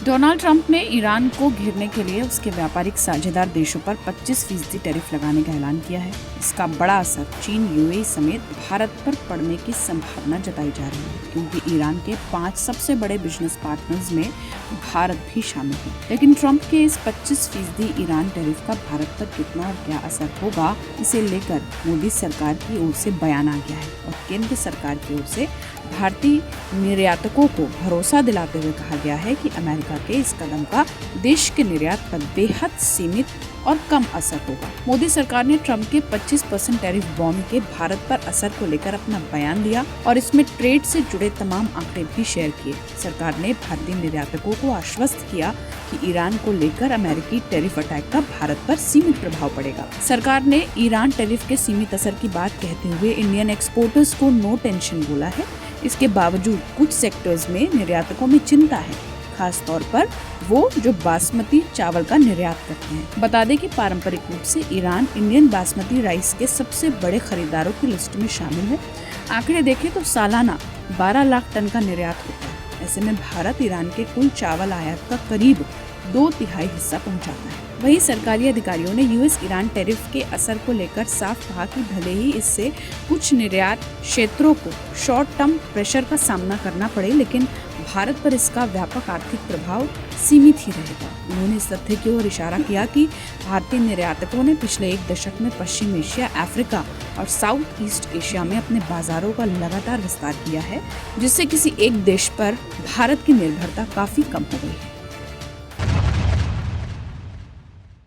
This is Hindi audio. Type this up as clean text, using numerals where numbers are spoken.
डोनाल्ड ट्रंप ने ईरान को घेरने के लिए उसके व्यापारिक साझेदार देशों पर 25% टैरिफ लगाने का ऐलान किया है। इसका बड़ा असर चीन, यूएई समेत भारत पर पड़ने की संभावना जताई जा रही है, क्योंकि ईरान के 5 सबसे बड़े बिजनेस पार्टनर्स में भारत भी शामिल है। लेकिन ट्रंप के इस 25% ईरान टैरिफ का भारत पर कितना और क्या असर होगा, इसे लेकर मोदी सरकार की ओर से बयान आ गया है और केंद्र सरकार की ओर से भारतीय निर्यातकों को भरोसा दिलाते हुए कहा गया है कि अमेरिका के इस कदम का देश के निर्यात पर बेहद सीमित और कम असर होगा। मोदी सरकार ने ट्रंप के 25% टैरिफ बॉम्ब के भारत पर असर को लेकर अपना बयान दिया और इसमें ट्रेड से जुड़े तमाम आंकड़े भी शेयर किए। सरकार ने भारतीय निर्यातकों को आश्वस्त किया कि ईरान को लेकर अमेरिकी टैरिफ अटैक का भारत पर सीमित प्रभाव पड़ेगा। सरकार ने ईरान टैरिफ के सीमित असर की बात कहते हुए इंडियन एक्सपोर्टर्स को नो टेंशन बोला है। इसके बावजूद कुछ सेक्टर्स में निर्यातकों में चिंता है, खास तौर पर वो जो बासमती चावल का निर्यात करते हैं। बता दें कि पारंपरिक रूप से ईरान इंडियन बासमती राइस के सबसे बड़े खरीदारों की लिस्ट में शामिल है। आंकड़े देखें तो सालाना 12 लाख टन का निर्यात होता है। ऐसे में भारत ईरान के कुल चावल आयात का करीब 2/3 हिस्सा पहुंचाता है। वहीं सरकारी अधिकारियों ने यूएस ईरान टैरिफ के असर को लेकर साफ कहा कि भले ही इससे कुछ निर्यात क्षेत्रों को शॉर्ट टर्म प्रेशर का सामना करना पड़े, लेकिन भारत पर इसका व्यापक आर्थिक प्रभाव सीमित ही रहेगा। उन्होंने इस तथ्य की ओर इशारा किया कि भारतीय निर्यातकों ने पिछले 1 दशक में पश्चिम एशिया, अफ्रीका और साउथ ईस्ट एशिया में अपने बाजारों का लगातार विस्तार किया है, जिससे किसी एक देश पर भारत की निर्भरता काफी कम हो गई है।